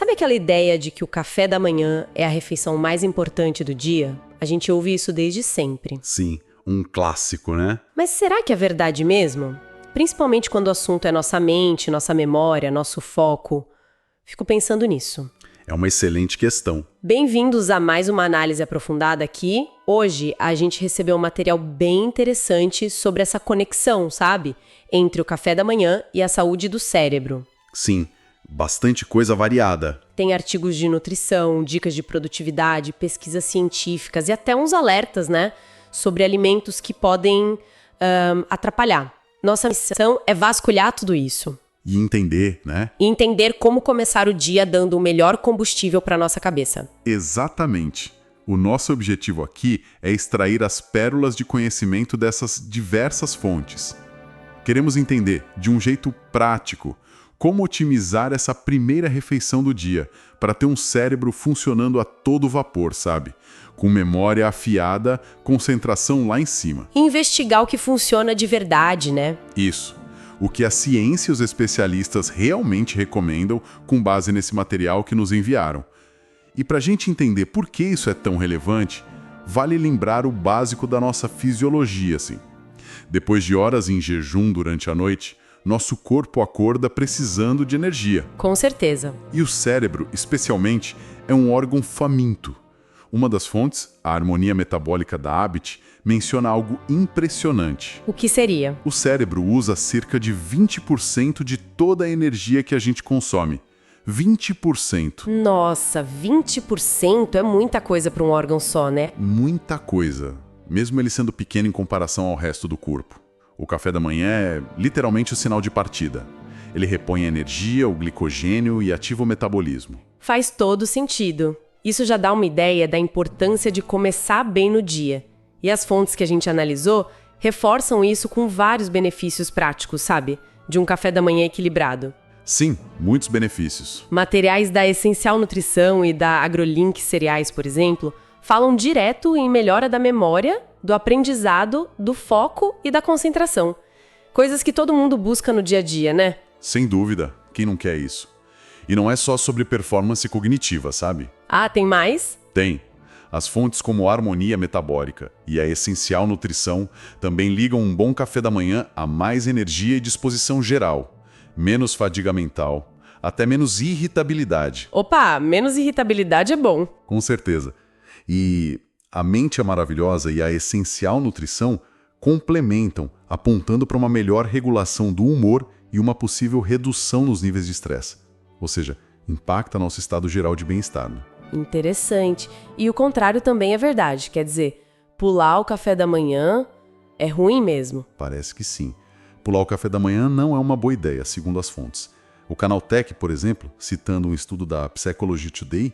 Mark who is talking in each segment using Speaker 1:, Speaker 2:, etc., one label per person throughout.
Speaker 1: Sabe aquela ideia de que o café da manhã é a refeição mais importante do dia? A gente ouve isso desde sempre.
Speaker 2: Sim, um clássico, né?
Speaker 1: Mas será que é verdade mesmo? Principalmente quando o assunto é nossa mente, nossa memória, nosso foco. Fico pensando nisso.
Speaker 2: É uma excelente questão.
Speaker 1: Bem-vindos a mais uma análise aprofundada aqui. Hoje a gente recebeu um material bem interessante sobre essa conexão, sabe? Entre o café da manhã e a saúde do cérebro.
Speaker 2: Sim, bastante coisa variada.
Speaker 1: Tem artigos de nutrição, dicas de produtividade, pesquisas científicas e até uns alertas, né? Sobre alimentos que podem atrapalhar. Nossa missão é vasculhar tudo isso.
Speaker 2: E entender, né?
Speaker 1: E entender como começar o dia dando o melhor combustível para nossa cabeça.
Speaker 2: Exatamente. O nosso objetivo aqui é extrair as pérolas de conhecimento dessas diversas fontes. Queremos entender, de um jeito prático, como otimizar essa primeira refeição do dia, para ter um cérebro funcionando a todo vapor, sabe? Com memória afiada, concentração lá em cima.
Speaker 1: E investigar o que funciona de verdade, né?
Speaker 2: Isso. O que a ciência e os especialistas realmente recomendam com base nesse material que nos enviaram. E para a gente entender por que isso é tão relevante, vale lembrar o básico da nossa fisiologia, assim. Depois de horas em jejum durante a noite, nosso corpo acorda precisando de energia.
Speaker 1: Com certeza.
Speaker 2: E o cérebro, especialmente, é um órgão faminto. Uma das fontes, a harmonia metabólica da Habit, menciona algo impressionante.
Speaker 1: O que seria?
Speaker 2: O cérebro usa cerca de 20% de toda a energia que a gente consome. 20%.
Speaker 1: Nossa, 20% é muita coisa para um órgão só, né?
Speaker 2: Muita coisa, mesmo ele sendo pequeno em comparação ao resto do corpo. O café da manhã é literalmente o sinal de partida. Ele repõe a energia, o glicogênio e ativa o metabolismo.
Speaker 1: Faz todo sentido. Isso já dá uma ideia da importância de começar bem no dia. E as fontes que a gente analisou reforçam isso com vários benefícios práticos, sabe? De um café da manhã equilibrado.
Speaker 2: Sim, muitos benefícios.
Speaker 1: Materiais da Essencial Nutrição e da AgroLink Cereais, por exemplo, falam direto em melhora da memória, do aprendizado, do foco e da concentração. Coisas que todo mundo busca no dia a dia, né?
Speaker 2: Sem dúvida, quem não quer isso? E não é só sobre performance cognitiva, sabe?
Speaker 1: Ah, tem mais?
Speaker 2: Tem. As fontes como a harmonia metabólica e a essencial nutrição também ligam um bom café da manhã a mais energia e disposição geral, menos fadiga mental, até menos irritabilidade.
Speaker 1: Opa, menos irritabilidade é bom.
Speaker 2: Com certeza. E a mente é maravilhosa e a essencial nutrição complementam, apontando para uma melhor regulação do humor e uma possível redução nos níveis de estresse. Ou seja, impacta nosso estado geral de bem-estar, né?
Speaker 1: Interessante. E o contrário também é verdade. Quer dizer, pular o café da manhã é ruim mesmo.
Speaker 2: Parece que sim. Pular o café da manhã não é uma boa ideia, segundo as fontes. O Canaltech, por exemplo, citando um estudo da Psychology Today,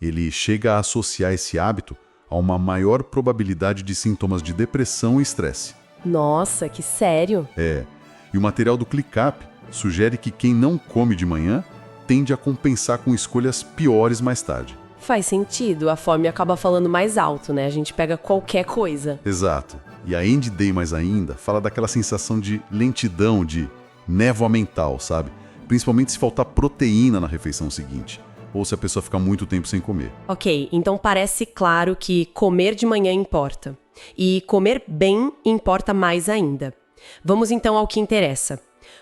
Speaker 2: ele chega a associar esse hábito a uma maior probabilidade de sintomas de depressão e estresse.
Speaker 1: Nossa, que sério?
Speaker 2: É. E o material do ClickUp sugere que quem não come de manhã tende a compensar com escolhas piores mais tarde.
Speaker 1: Faz sentido, a fome acaba falando mais alto, né? A gente pega qualquer coisa.
Speaker 2: Exato. E a Andy Day mais ainda fala daquela sensação de lentidão, de névoa mental, sabe? Principalmente se faltar proteína na refeição seguinte, ou se a pessoa ficar muito tempo sem comer.
Speaker 1: Ok, então parece claro que comer de manhã importa. E comer bem importa mais ainda. Vamos então ao que interessa.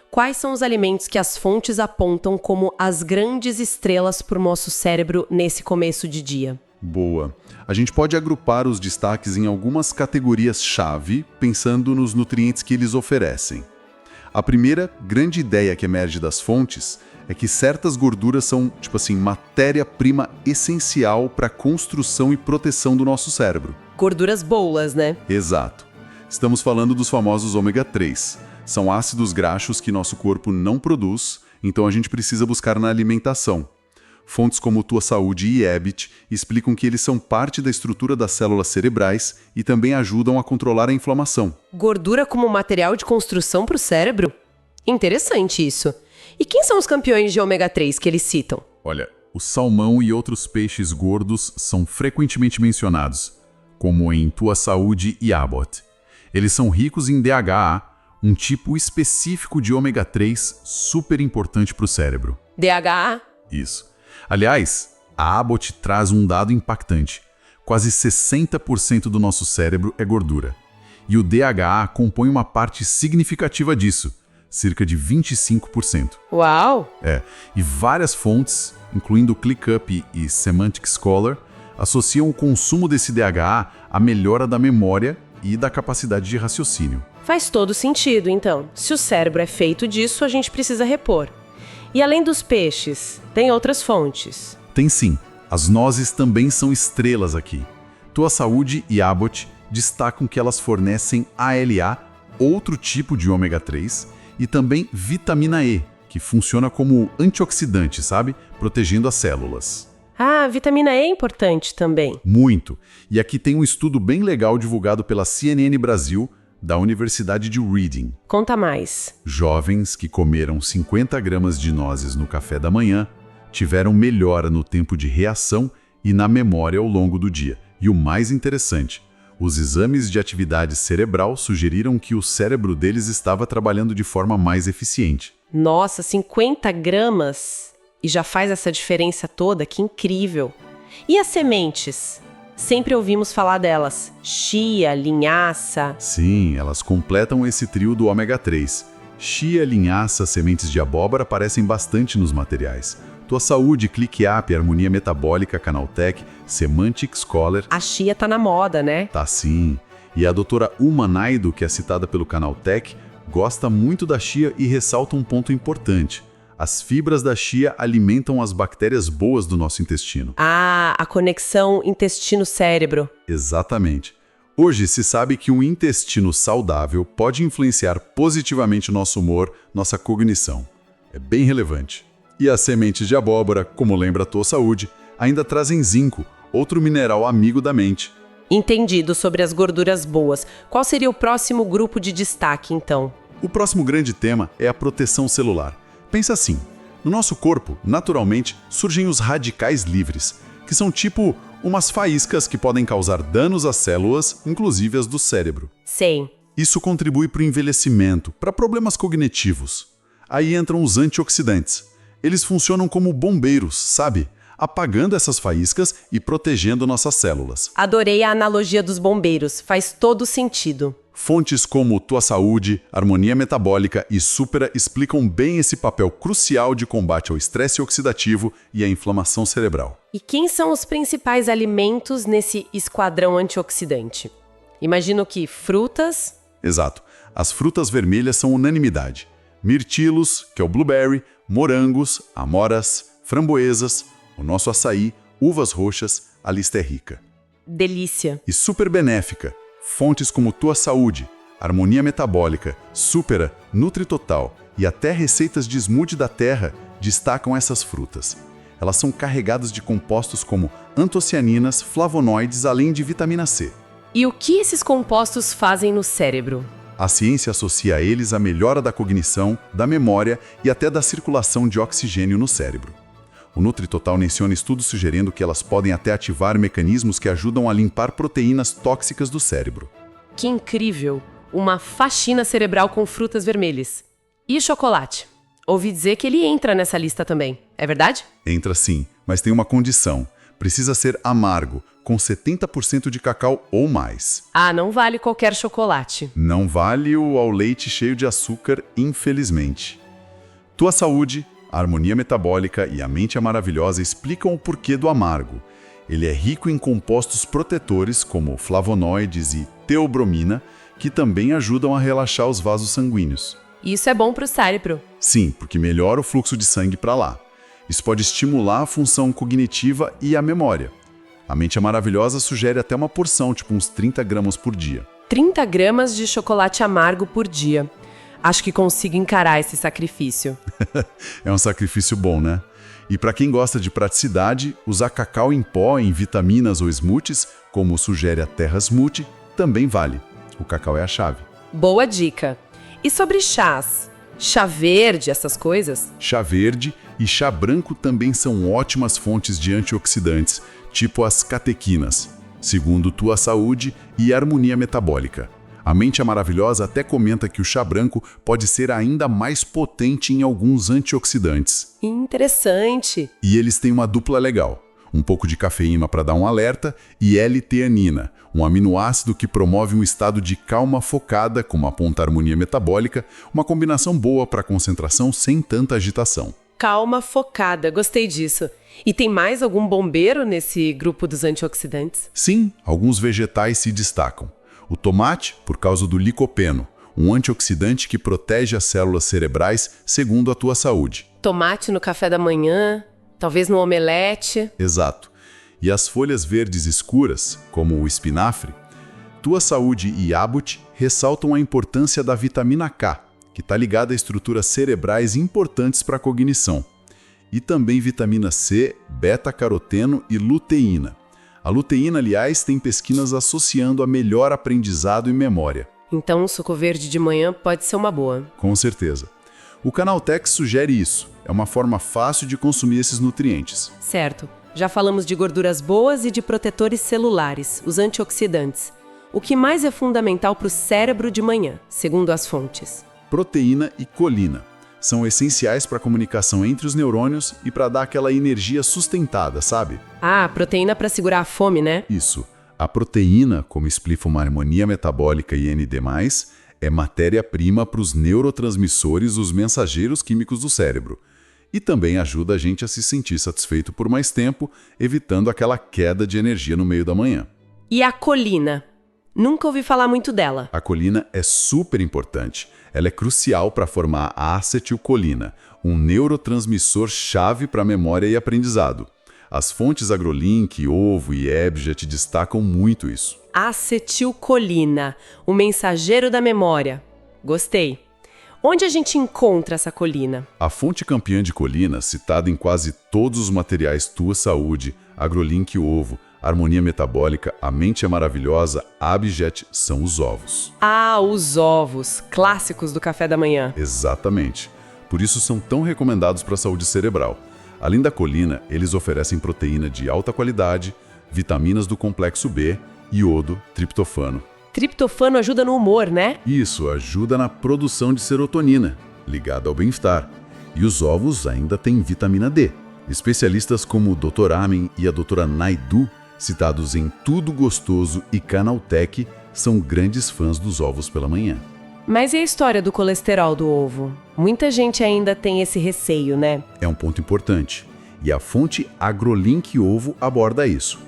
Speaker 1: Quais são os alimentos que as fontes apontam como as grandes estrelas para o nosso cérebro nesse começo de dia?
Speaker 2: Boa. A gente pode agrupar os destaques em algumas categorias-chave, pensando nos nutrientes que eles oferecem. A primeira grande ideia que emerge das fontes é que certas gorduras são, matéria-prima essencial para a construção e proteção do nosso cérebro.
Speaker 1: Gorduras boas, né?
Speaker 2: Exato. Estamos falando dos famosos ômega 3. São ácidos graxos que nosso corpo não produz, então a gente precisa buscar na alimentação. Fontes como Tua Saúde e Habit explicam que eles são parte da estrutura das células cerebrais e também ajudam a controlar a inflamação.
Speaker 1: Gordura como material de construção para o cérebro? Interessante isso. E quem são os campeões de ômega 3 que eles citam?
Speaker 2: Olha, o salmão e outros peixes gordos são frequentemente mencionados, como em Tua Saúde e Abbott. Eles são ricos em DHA, um tipo específico de ômega 3 super importante para o cérebro.
Speaker 1: DHA?
Speaker 2: Isso. Aliás, a Abbott traz um dado impactante. Quase 60% do nosso cérebro é gordura. E o DHA compõe uma parte significativa disso, cerca de 25%.
Speaker 1: Uau!
Speaker 2: E várias fontes, incluindo ClickUp e Semantic Scholar, associam o consumo desse DHA à melhora da memória e da capacidade de raciocínio.
Speaker 1: Faz todo sentido, então. Se o cérebro é feito disso, a gente precisa repor. E além dos peixes, tem outras fontes?
Speaker 2: Tem sim. As nozes também são estrelas aqui. Tua Saúde e Abbott destacam que elas fornecem ALA, outro tipo de ômega 3, e também vitamina E, que funciona como antioxidante, sabe? Protegendo as células.
Speaker 1: Ah, vitamina E é importante também.
Speaker 2: Muito. E aqui tem um estudo bem legal divulgado pela CNN Brasil, da Universidade de Reading.
Speaker 1: Conta mais.
Speaker 2: Jovens que comeram 50 gramas de nozes no café da manhã tiveram melhora no tempo de reação e na memória ao longo do dia. E o mais interessante, os exames de atividade cerebral sugeriram que o cérebro deles estava trabalhando de forma mais eficiente.
Speaker 1: Nossa, 50 gramas? E já faz essa diferença toda? Que incrível! E as sementes? Sempre ouvimos falar delas. Chia, linhaça...
Speaker 2: Sim, elas completam esse trio do ômega 3. Chia, linhaça, sementes de abóbora aparecem bastante nos materiais. Tua Saúde, ClickUp, Harmonia Metabólica, Canaltech, Semantic Scholar...
Speaker 1: A chia tá na moda, né?
Speaker 2: Tá sim. E a doutora Uma Naido, que é citada pelo Canaltech, gosta muito da chia e ressalta um ponto importante. As fibras da chia alimentam as bactérias boas do nosso intestino.
Speaker 1: Ah, a conexão intestino-cérebro.
Speaker 2: Exatamente. Hoje se sabe que um intestino saudável pode influenciar positivamente o nosso humor, nossa cognição. É bem relevante. E as sementes de abóbora, como lembra a Tua Saúde, ainda trazem zinco, outro mineral amigo da mente.
Speaker 1: Entendido sobre as gorduras boas. Qual seria o próximo grupo de destaque, então?
Speaker 2: O próximo grande tema é a proteção celular. Pensa assim, no nosso corpo, naturalmente, surgem os radicais livres, que são tipo umas faíscas que podem causar danos às células, inclusive as do cérebro.
Speaker 1: Sei.
Speaker 2: Isso contribui para o envelhecimento, para problemas cognitivos. Aí entram os antioxidantes. Eles funcionam como bombeiros, sabe? Apagando essas faíscas e protegendo nossas células.
Speaker 1: Adorei a analogia dos bombeiros, faz todo sentido.
Speaker 2: Fontes como Tua Saúde, Harmonia Metabólica e Supera explicam bem esse papel crucial de combate ao estresse oxidativo e à inflamação cerebral.
Speaker 1: E quem são os principais alimentos nesse esquadrão antioxidante? Imagino que frutas...
Speaker 2: Exato. As frutas vermelhas são unanimidade. Mirtilos, que é o blueberry, morangos, amoras, framboesas, o nosso açaí, uvas roxas, a lista é rica.
Speaker 1: Delícia.
Speaker 2: E super benéfica. Fontes como Tua Saúde, Harmonia Metabólica, Supera, NutriTotal e até receitas de smoothie da terra destacam essas frutas. Elas são carregadas de compostos como antocianinas, flavonoides, além de vitamina C.
Speaker 1: E o que esses compostos fazem no cérebro?
Speaker 2: A ciência associa a eles a melhora da cognição, da memória e até da circulação de oxigênio no cérebro. O NutriTotal menciona estudos sugerindo que elas podem até ativar mecanismos que ajudam a limpar proteínas tóxicas do cérebro.
Speaker 1: Que incrível! Uma faxina cerebral com frutas vermelhas. E chocolate? Ouvi dizer que ele entra nessa lista também. É verdade?
Speaker 2: Entra sim, mas tem uma condição. Precisa ser amargo, com 70% de cacau ou mais.
Speaker 1: Ah, não vale qualquer chocolate.
Speaker 2: Não vale o ao leite cheio de açúcar, infelizmente. Tua Saúde, a Harmonia Metabólica e a Mente é Maravilhosa explicam o porquê do amargo. Ele é rico em compostos protetores como flavonoides e teobromina, que também ajudam a relaxar os vasos sanguíneos.
Speaker 1: Isso é bom para o cérebro.
Speaker 2: Sim, porque melhora o fluxo de sangue para lá. Isso pode estimular a função cognitiva e a memória. A Mente é Maravilhosa sugere até uma porção, tipo uns 30 gramas por dia.
Speaker 1: 30 gramas de chocolate amargo por dia. Acho que consigo encarar esse sacrifício.
Speaker 2: É um sacrifício bom, né? E para quem gosta de praticidade, usar cacau em pó em vitaminas ou smoothies, como sugere a Terra Smoothie, também vale. O cacau é a chave.
Speaker 1: Boa dica. E sobre chás? Chá verde, essas coisas?
Speaker 2: Chá verde e chá branco também são ótimas fontes de antioxidantes, tipo as catequinas, segundo Tua Saúde e Harmonia Metabólica. A Mente é Maravilhosa até comenta que o chá branco pode ser ainda mais potente em alguns antioxidantes.
Speaker 1: Interessante.
Speaker 2: E eles têm uma dupla legal. Um pouco de cafeína para dar um alerta e L-teanina, um aminoácido que promove um estado de calma focada, como aponta a harmonia metabólica, uma combinação boa para concentração sem tanta agitação.
Speaker 1: Calma focada, gostei disso. E tem mais algum bombeiro nesse grupo dos antioxidantes?
Speaker 2: Sim, alguns vegetais se destacam. O tomate, por causa do licopeno, um antioxidante que protege as células cerebrais segundo a tua saúde.
Speaker 1: Tomate no café da manhã, talvez no omelete.
Speaker 2: Exato. E as folhas verdes escuras, como o espinafre, Tua Saúde e Abbott ressaltam a importância da vitamina K, que está ligada a estruturas cerebrais importantes para a cognição. E também vitamina C, beta-caroteno e luteína. A luteína, aliás, tem pesquisas associando a melhor aprendizado e memória.
Speaker 1: Então, um suco verde de manhã pode ser uma boa.
Speaker 2: Com certeza. O Canaltech sugere isso. É uma forma fácil de consumir esses nutrientes.
Speaker 1: Certo. Já falamos de gorduras boas e de protetores celulares, os antioxidantes. O que mais é fundamental para o cérebro de manhã, segundo as fontes?
Speaker 2: Proteína e colina. São essenciais para a comunicação entre os neurônios e para dar aquela energia sustentada, sabe?
Speaker 1: Ah, proteína para segurar a fome, né?
Speaker 2: Isso. A proteína, como explica uma harmonia metabólica e ND+, é matéria-prima para os neurotransmissores, os mensageiros químicos do cérebro. E também ajuda a gente a se sentir satisfeito por mais tempo, evitando aquela queda de energia no meio da manhã.
Speaker 1: E a colina? Nunca ouvi falar muito dela.
Speaker 2: A colina é super importante. Ela é crucial para formar a acetilcolina, um neurotransmissor-chave para memória e aprendizado. As fontes AgroLink, Ovo e Ebjet destacam muito isso.
Speaker 1: Acetilcolina, o mensageiro da memória. Gostei. Onde a gente encontra essa colina?
Speaker 2: A fonte campeã de colina, citada em quase todos os materiais Tua Saúde, AgroLink Ovo, Harmonia Metabólica, A Mente é Maravilhosa, Abjet, são os ovos.
Speaker 1: Ah, os ovos, clássicos do café da manhã.
Speaker 2: Exatamente. Por isso são tão recomendados para a saúde cerebral. Além da colina, eles oferecem proteína de alta qualidade, vitaminas do complexo B, iodo, triptofano.
Speaker 1: Triptofano ajuda no humor, né?
Speaker 2: Isso ajuda na produção de serotonina, ligada ao bem-estar. E os ovos ainda têm vitamina D. Especialistas como o Dr. Amen e a Dra. Naidu, citados em Tudo Gostoso e Canaltech, são grandes fãs dos ovos pela manhã.
Speaker 1: Mas e a história do colesterol do ovo? Muita gente ainda tem esse receio, né?
Speaker 2: É um ponto importante. E a fonte AgroLink Ovo aborda isso.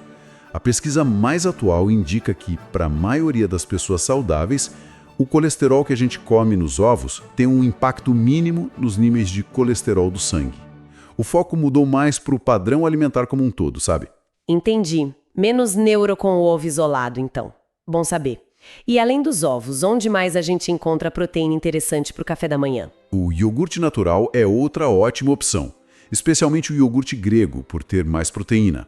Speaker 2: A pesquisa mais atual indica que, para a maioria das pessoas saudáveis, o colesterol que a gente come nos ovos tem um impacto mínimo nos níveis de colesterol do sangue. O foco mudou mais para o padrão alimentar como um todo, sabe?
Speaker 1: Entendi. Menos neuro com o ovo isolado, então. Bom saber. E além dos ovos, onde mais a gente encontra proteína interessante para o café da manhã?
Speaker 2: O iogurte natural é outra ótima opção, especialmente o iogurte grego, por ter mais proteína.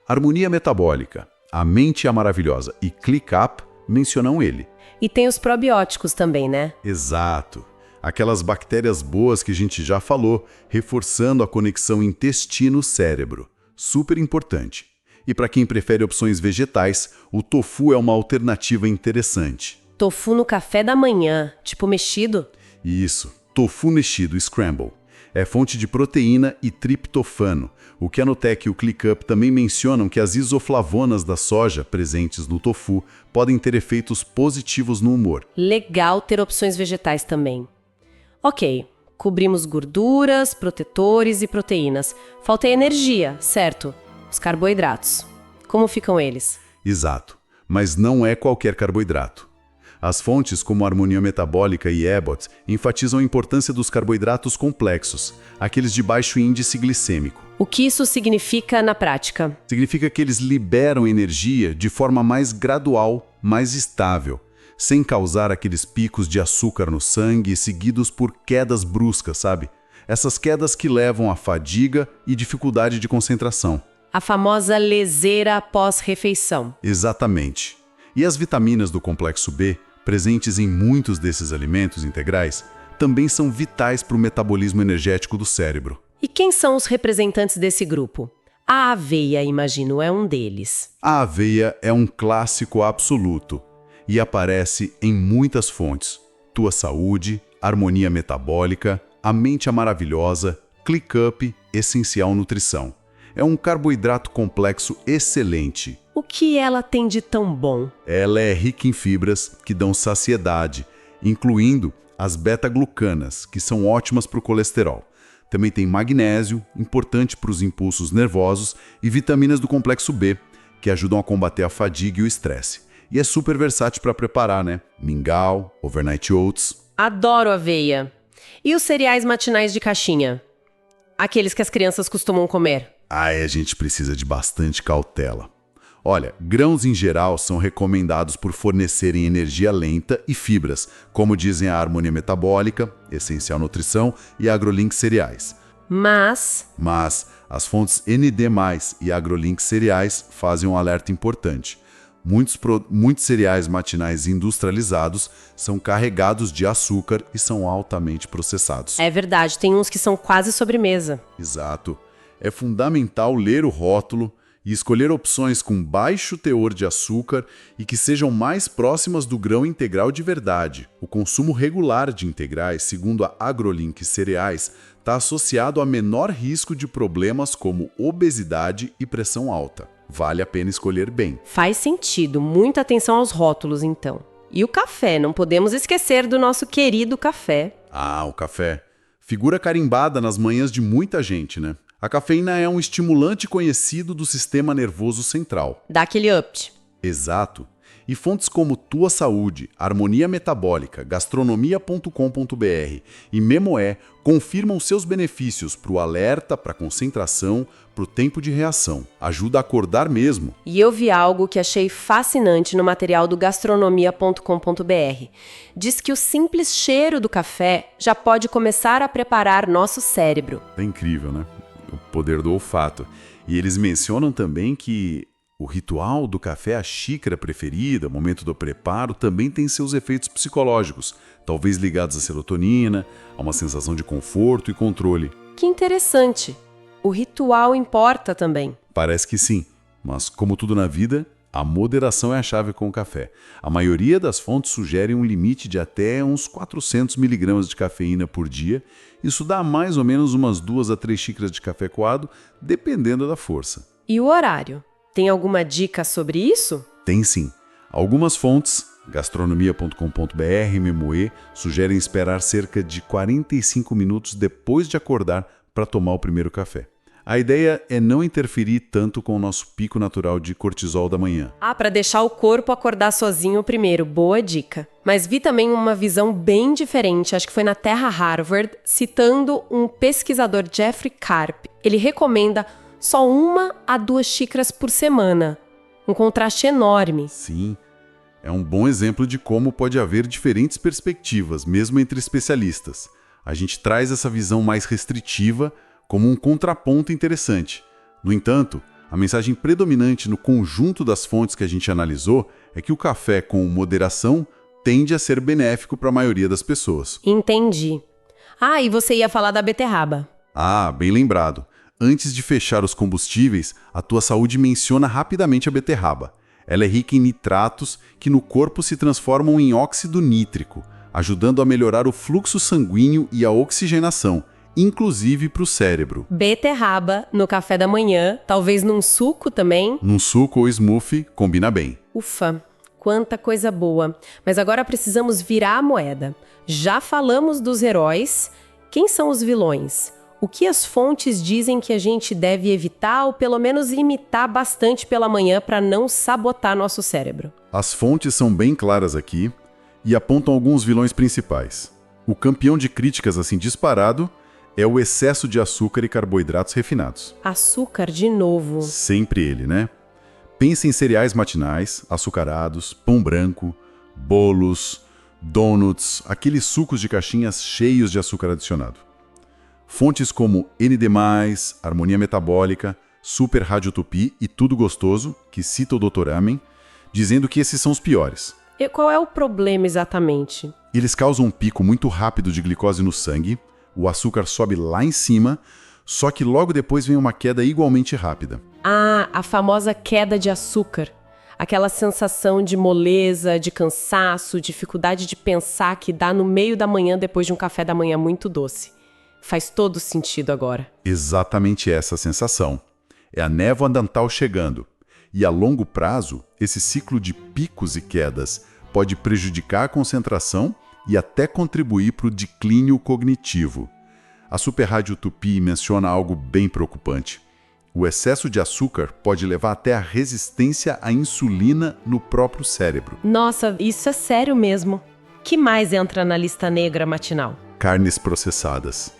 Speaker 2: Harmonia Metabólica, A Mente é Maravilhosa e ClickUp mencionam ele.
Speaker 1: E tem os probióticos também, né?
Speaker 2: Exato. Aquelas bactérias boas que a gente já falou, reforçando a conexão intestino-cérebro. Super importante. E para quem prefere opções vegetais, o tofu é uma alternativa interessante.
Speaker 1: Tofu no café da manhã, tipo mexido?
Speaker 2: Isso, tofu mexido scramble. É fonte de proteína e triptofano. O Canaltech e o ClickUp também mencionam que as isoflavonas da soja presentes no tofu podem ter efeitos positivos no humor.
Speaker 1: Legal ter opções vegetais também. Ok, cobrimos gorduras, protetores e proteínas. Falta energia, certo? Os carboidratos. Como ficam eles?
Speaker 2: Exato, mas não é qualquer carboidrato. As fontes como Harmonia Metabólica e Abbott enfatizam a importância dos carboidratos complexos, aqueles de baixo índice glicêmico.
Speaker 1: O que isso significa na prática?
Speaker 2: Significa que eles liberam energia de forma mais gradual, mais estável, sem causar aqueles picos de açúcar no sangue seguidos por quedas bruscas, sabe? Essas quedas que levam à fadiga e dificuldade de concentração.
Speaker 1: A famosa leseira pós-refeição.
Speaker 2: Exatamente. E as vitaminas do complexo B, presentes em muitos desses alimentos integrais, também são vitais para o metabolismo energético do cérebro.
Speaker 1: E quem são os representantes desse grupo? A aveia, imagino, é um deles.
Speaker 2: A aveia é um clássico absoluto. e aparece em muitas fontes. Tua Saúde, Harmonia Metabólica, A Mente é Maravilhosa, ClickUp, Essencial Nutrição. É um carboidrato complexo excelente.
Speaker 1: O que ela tem de tão bom?
Speaker 2: Ela é rica em fibras que dão saciedade, incluindo as beta-glucanas, que são ótimas para o colesterol. Também tem magnésio, importante para os impulsos nervosos, e vitaminas do complexo B, que ajudam a combater a fadiga e o estresse. E é super versátil para preparar, né? Mingau, overnight oats.
Speaker 1: Adoro aveia. E os cereais matinais de caixinha? Aqueles que as crianças costumam comer?
Speaker 2: Aí a gente precisa de bastante cautela. Olha, grãos em geral são recomendados por fornecerem energia lenta e fibras, como dizem a Harmonia Metabólica, Essencial Nutrição e AgroLink Cereais.
Speaker 1: Mas
Speaker 2: as fontes ND+, e AgroLink Cereais fazem um alerta importante. Muitos cereais matinais industrializados são carregados de açúcar e são altamente processados.
Speaker 1: é verdade, tem uns que são quase sobremesa.
Speaker 2: Exato. É fundamental ler o rótulo e escolher opções com baixo teor de açúcar e que sejam mais próximas do grão integral de verdade. O consumo regular de integrais, segundo a AgroLink Cereais, está associado a menor risco de problemas como obesidade e pressão alta. Vale a pena escolher bem.
Speaker 1: Faz sentido, muita atenção aos rótulos então. E o café, não podemos esquecer do nosso querido café.
Speaker 2: Ah, o café. Figura carimbada nas manhãs de muita gente, né? A cafeína é um estimulante conhecido do sistema nervoso central.
Speaker 1: Dá aquele up.
Speaker 2: Exato. E fontes como Tua Saúde, Harmonia Metabólica, Gastronomia.com.br e Memoé confirmam seus benefícios para o alerta, para a concentração, para o tempo de reação. Ajuda a acordar mesmo.
Speaker 1: E eu vi algo que achei fascinante no material do gastronomia.com.br. Diz que o simples cheiro do café já pode começar a preparar nosso cérebro.
Speaker 2: É incrível, né? O poder do olfato. E eles mencionam também que o ritual do café à xícara preferida, o momento do preparo, também tem seus efeitos psicológicos, talvez ligados à serotonina, a uma sensação de conforto e controle.
Speaker 1: Que interessante. O ritual importa também.
Speaker 2: Parece que sim, mas como tudo na vida, a moderação é a chave com o café. A maioria das fontes sugerem um limite de até uns 400 mg de cafeína por dia. Isso dá mais ou menos umas 2 a 3 xícaras de café coado, dependendo da força.
Speaker 1: E o horário? Tem alguma dica sobre isso?
Speaker 2: Tem sim. Algumas fontes, gastronomia.com.br e Memoê, sugerem esperar cerca de 45 minutos depois de acordar para tomar o primeiro café. A ideia é não interferir tanto com o nosso pico natural de cortisol da manhã.
Speaker 1: Para deixar o corpo acordar sozinho primeiro. Boa dica. Mas vi também uma visão bem diferente, acho que foi na Terra Harvard, citando um pesquisador, Jeffrey Karp. Ele recomenda só 1 a 2 xícaras por semana. Um contraste enorme.
Speaker 2: Sim, é um bom exemplo de como pode haver diferentes perspectivas, mesmo entre especialistas. A gente traz essa visão mais restritiva como um contraponto interessante. No entanto, a mensagem predominante no conjunto das fontes que a gente analisou é que o café com moderação tende a ser benéfico para a maioria das pessoas.
Speaker 1: Entendi. E você ia falar da beterraba.
Speaker 2: Bem lembrado. Antes de fechar os combustíveis, a Tua Saúde menciona rapidamente a beterraba. Ela é rica em nitratos que no corpo se transformam em óxido nítrico, ajudando a melhorar o fluxo sanguíneo e a oxigenação, inclusive para o cérebro.
Speaker 1: Beterraba no café da manhã, talvez num suco também.
Speaker 2: Num suco ou smoothie, combina bem.
Speaker 1: Ufa, quanta coisa boa. Mas agora precisamos virar a moeda. Já falamos dos heróis. Quem são os vilões? O que as fontes dizem que a gente deve evitar ou pelo menos imitar bastante pela manhã para não sabotar nosso cérebro?
Speaker 2: As fontes são bem claras aqui e apontam alguns vilões principais. O campeão de críticas assim disparado é o excesso de açúcar e carboidratos refinados.
Speaker 1: Açúcar de novo.
Speaker 2: Sempre ele, né? Pense em cereais matinais, açucarados, pão branco, bolos, donuts, aqueles sucos de caixinhas cheios de açúcar adicionado. Fontes como ND+, Harmonia Metabólica, Super Rádio Tupi e Tudo Gostoso, que cita o Dr. Amen, dizendo que esses são os piores.
Speaker 1: E qual é o problema exatamente?
Speaker 2: Eles causam um pico muito rápido de glicose no sangue, o açúcar sobe lá em cima, só que logo depois vem uma queda igualmente rápida.
Speaker 1: A famosa queda de açúcar. Aquela sensação de moleza, de cansaço, dificuldade de pensar que dá no meio da manhã depois de um café da manhã muito doce. Faz todo sentido agora.
Speaker 2: Exatamente essa sensação. É a névoa dental chegando. E a longo prazo, esse ciclo de picos e quedas pode prejudicar a concentração e até contribuir para o declínio cognitivo. A Super Rádio Tupi menciona algo bem preocupante. O excesso de açúcar pode levar até a resistência à insulina no próprio cérebro.
Speaker 1: Nossa, isso é sério mesmo. Que mais entra na lista negra matinal?
Speaker 2: Carnes processadas,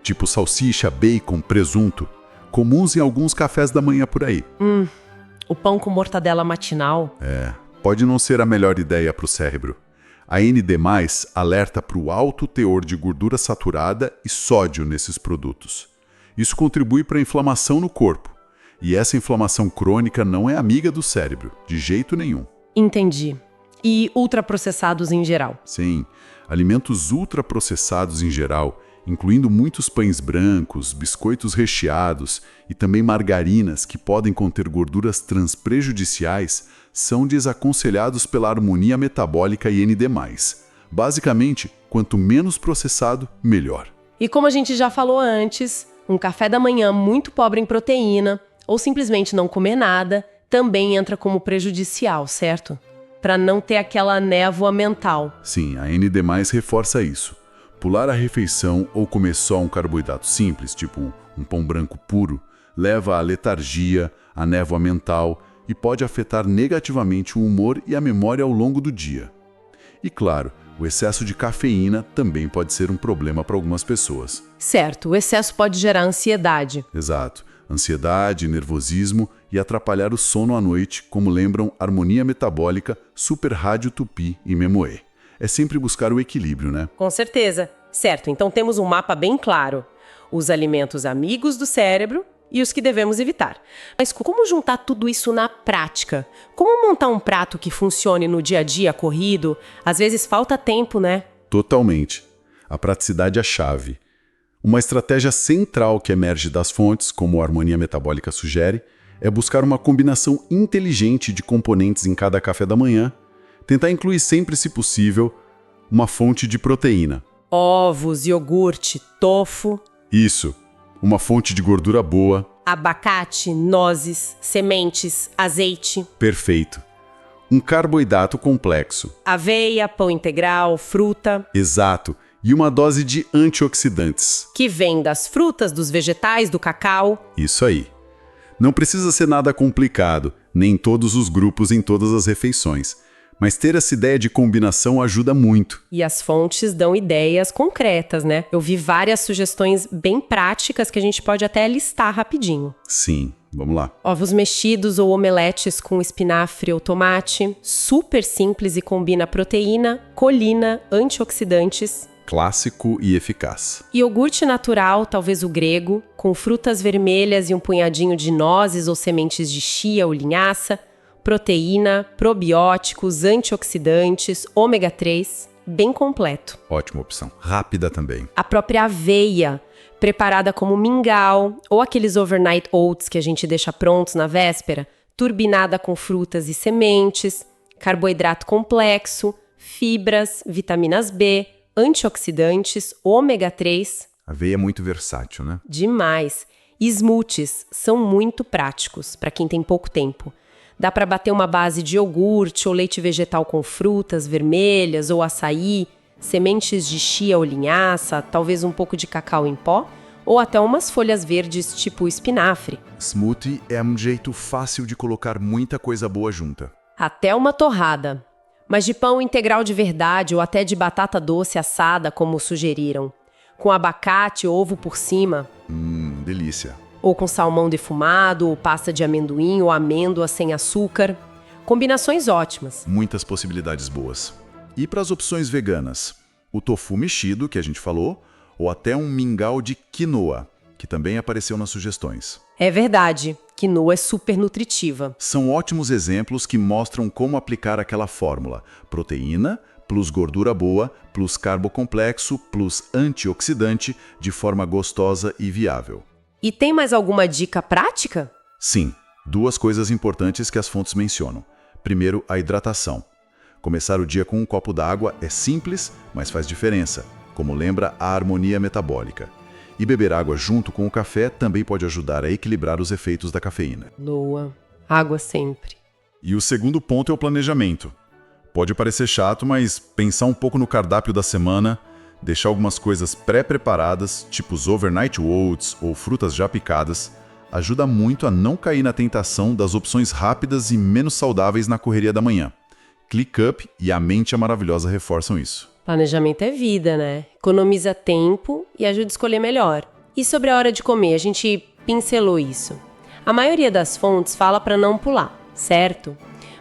Speaker 2: tipo salsicha, bacon, presunto, comuns em alguns cafés da manhã por aí.
Speaker 1: O pão com mortadela matinal?
Speaker 2: Pode não ser a melhor ideia para o cérebro. A ND+, alerta para o alto teor de gordura saturada e sódio nesses produtos. Isso contribui para a inflamação no corpo. E essa inflamação crônica não é amiga do cérebro, de jeito nenhum.
Speaker 1: Entendi. E ultraprocessados em geral?
Speaker 2: Sim, alimentos ultraprocessados em geral, incluindo muitos pães brancos, biscoitos recheados e também margarinas que podem conter gorduras trans prejudiciais, são desaconselhados pela harmonia metabólica e ND+. Basicamente, quanto menos processado, melhor.
Speaker 1: E como a gente já falou antes, um café da manhã muito pobre em proteína, ou simplesmente não comer nada, também entra como prejudicial, certo? Para não ter aquela névoa mental.
Speaker 2: Sim, a ND+, reforça isso. Pular a refeição ou comer só um carboidrato simples, tipo um pão branco puro, leva à letargia, à névoa mental e pode afetar negativamente o humor e a memória ao longo do dia. E claro, o excesso de cafeína também pode ser um problema para algumas pessoas.
Speaker 1: Certo, o excesso pode gerar ansiedade.
Speaker 2: Exato. Ansiedade, nervosismo e atrapalhar o sono à noite, como lembram Harmonia Metabólica, Super Rádio Tupi e Memoê. É sempre buscar o equilíbrio, né?
Speaker 1: Com certeza. Certo, então temos um mapa bem claro. Os alimentos amigos do cérebro e os que devemos evitar. Mas como juntar tudo isso na prática? Como montar um prato que funcione no dia a dia corrido? Às vezes falta tempo, né?
Speaker 2: Totalmente. A praticidade é a chave. Uma estratégia central que emerge das fontes, como a Harmonia Metabólica sugere, é buscar uma combinação inteligente de componentes em cada café da manhã, tentar incluir sempre, se possível, uma fonte de proteína.
Speaker 1: Ovos, iogurte, tofu.
Speaker 2: Isso, uma fonte de gordura boa.
Speaker 1: Abacate, nozes, sementes, azeite.
Speaker 2: Perfeito. Um carboidrato complexo.
Speaker 1: Aveia, pão integral, fruta.
Speaker 2: Exato. E uma dose de antioxidantes.
Speaker 1: Que vem das frutas, dos vegetais, do cacau.
Speaker 2: Isso aí. Não precisa ser nada complicado, nem em todos os grupos em todas as refeições. Mas ter essa ideia de combinação ajuda muito.
Speaker 1: E as fontes dão ideias concretas, né? Eu vi várias sugestões bem práticas que a gente pode até listar rapidinho.
Speaker 2: Sim, vamos lá.
Speaker 1: Ovos mexidos ou omeletes com espinafre ou tomate. Super simples e combina proteína, colina, antioxidantes.
Speaker 2: Clássico e eficaz.
Speaker 1: Iogurte natural, talvez o grego, com frutas vermelhas e um punhadinho de nozes ou sementes de chia ou linhaça. Proteína, probióticos, antioxidantes, ômega 3, bem completo.
Speaker 2: Ótima opção. Rápida também.
Speaker 1: A própria aveia, preparada como mingau, ou aqueles overnight oats que a gente deixa prontos na véspera, turbinada com frutas e sementes, carboidrato complexo, fibras, vitaminas B, antioxidantes, ômega 3.
Speaker 2: Aveia é muito versátil, né?
Speaker 1: Demais. E smoothies são muito práticos para quem tem pouco tempo. Dá para bater uma base de iogurte ou leite vegetal com frutas vermelhas ou açaí, sementes de chia ou linhaça, talvez um pouco de cacau em pó, ou até umas folhas verdes tipo espinafre.
Speaker 2: Smoothie é um jeito fácil de colocar muita coisa boa junta.
Speaker 1: Até uma torrada. Mas de pão integral de verdade ou até de batata doce assada, como sugeriram. Com abacate, ovo por cima.
Speaker 2: Delícia.
Speaker 1: Ou com salmão defumado, ou pasta de amendoim ou amêndoa sem açúcar. Combinações ótimas.
Speaker 2: Muitas possibilidades boas. E para as opções veganas? O tofu mexido, que a gente falou, ou até um mingau de quinoa, que também apareceu nas sugestões.
Speaker 1: É verdade, quinoa é super nutritiva.
Speaker 2: São ótimos exemplos que mostram como aplicar aquela fórmula. Proteína, plus gordura boa, plus carbo complexo, plus antioxidante, de forma gostosa e viável.
Speaker 1: E tem mais alguma dica prática?
Speaker 2: Sim, duas coisas importantes que as fontes mencionam.
Speaker 3: Primeiro, a hidratação. Começar o dia com um copo d'água é simples, mas faz diferença, como lembra a harmonia metabólica. E beber água junto com o café também pode ajudar a equilibrar os efeitos da cafeína.
Speaker 1: Boa. Água sempre.
Speaker 2: E o segundo ponto é o planejamento. Pode parecer chato, mas pensar um pouco no cardápio da semana, deixar algumas coisas pré-preparadas, tipo os overnight oats ou frutas já picadas, ajuda muito a não cair na tentação das opções rápidas e menos saudáveis na correria da manhã. ClickUp e a Mente é Maravilhosa reforçam isso.
Speaker 1: Planejamento é vida, né? Economiza tempo e ajuda a escolher melhor. E sobre a hora de comer, a gente pincelou isso. A maioria das fontes fala para não pular, certo?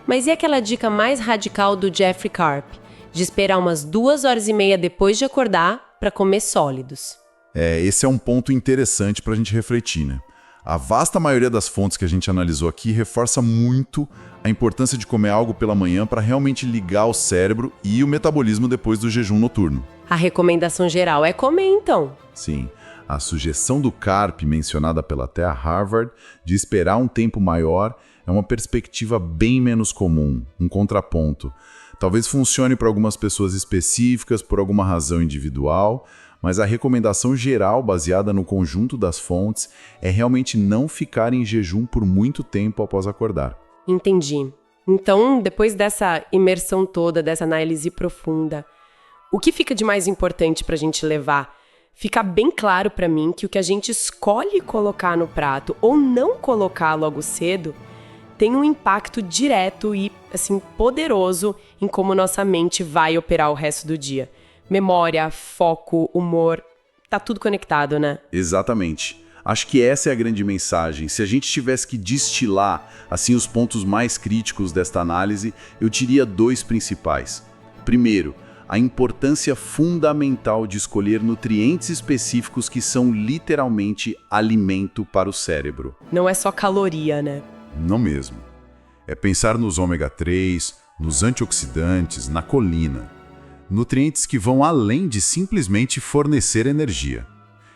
Speaker 1: Mas e aquela dica mais radical do Jeffrey Karp, de esperar umas 2h30 depois de acordar para comer sólidos?
Speaker 2: Esse é um ponto interessante para a gente refletir, né? A vasta maioria das fontes que a gente analisou aqui reforça muito a importância de comer algo pela manhã para realmente ligar o cérebro e o metabolismo depois do jejum noturno.
Speaker 1: A recomendação geral é comer, então.
Speaker 2: Sim, a sugestão do Karp, mencionada pela até a Harvard, de esperar um tempo maior é uma perspectiva bem menos comum, um contraponto. Talvez funcione para algumas pessoas específicas, por alguma razão individual, mas a recomendação geral, baseada no conjunto das fontes, é realmente não ficar em jejum por muito tempo após acordar.
Speaker 1: Entendi. Então, depois dessa imersão toda, dessa análise profunda, o que fica de mais importante para a gente levar? Fica bem claro para mim que o que a gente escolhe colocar no prato ou não colocar logo cedo tem um impacto direto e, assim, poderoso em como nossa mente vai operar o resto do dia. Memória, foco, humor, tá tudo conectado, né?
Speaker 2: Exatamente. Acho que essa é a grande mensagem. Se a gente tivesse que destilar, assim, os pontos mais críticos desta análise, eu diria 2 principais. Primeiro, a importância fundamental de escolher nutrientes específicos que são literalmente alimento para o cérebro.
Speaker 1: Não é só caloria, né?
Speaker 2: Não mesmo. É pensar nos ômega 3, nos antioxidantes, na colina. Nutrientes que vão além de simplesmente fornecer energia.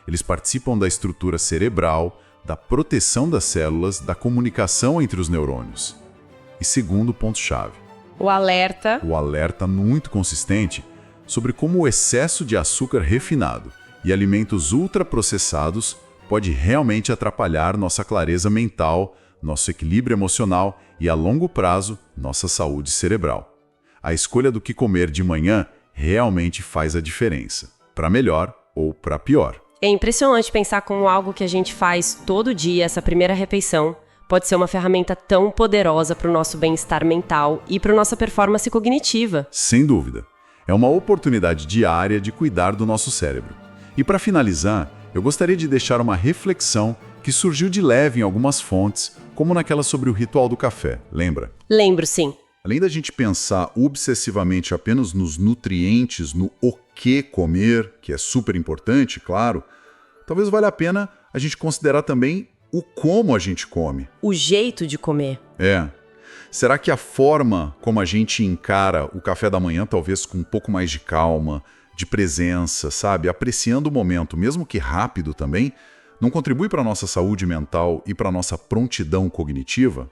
Speaker 2: Eles participam da estrutura cerebral, da proteção das células, da comunicação entre os neurônios. E segundo ponto-chave.
Speaker 1: O alerta
Speaker 2: muito consistente sobre como o excesso de açúcar refinado e alimentos ultraprocessados pode realmente atrapalhar nossa clareza mental, nosso equilíbrio emocional e, a longo prazo, nossa saúde cerebral. A escolha do que comer de manhã realmente faz a diferença, para melhor ou para pior.
Speaker 1: É impressionante pensar como algo que a gente faz todo dia, essa primeira refeição, pode ser uma ferramenta tão poderosa para o nosso bem-estar mental e para a nossa performance cognitiva.
Speaker 2: Sem dúvida. É uma oportunidade diária de cuidar do nosso cérebro. E para finalizar, eu gostaria de deixar uma reflexão que surgiu de leve em algumas fontes, como naquela sobre o ritual do café, lembra?
Speaker 1: Lembro, sim.
Speaker 2: Além da gente pensar obsessivamente apenas nos nutrientes, no o que comer, que é super importante, claro, talvez valha a pena a gente considerar também o como a gente come.
Speaker 1: O jeito de comer.
Speaker 2: Será que a forma como a gente encara o café da manhã, talvez com um pouco mais de calma, de presença, sabe? Apreciando o momento, mesmo que rápido também, não contribui para a nossa saúde mental e para a nossa prontidão cognitiva?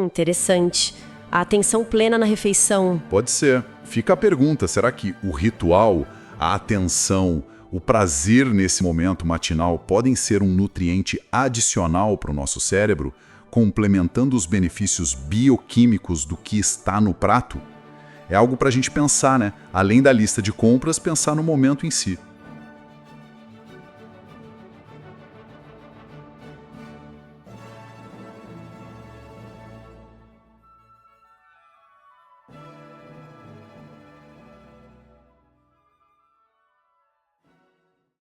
Speaker 1: Interessante. A atenção plena na refeição.
Speaker 2: Pode ser. Fica a pergunta, será que o ritual, a atenção, o prazer nesse momento matinal podem ser um nutriente adicional para o nosso cérebro, complementando os benefícios bioquímicos do que está no prato? É algo para a gente pensar, né? Além da lista de compras, pensar no momento em si.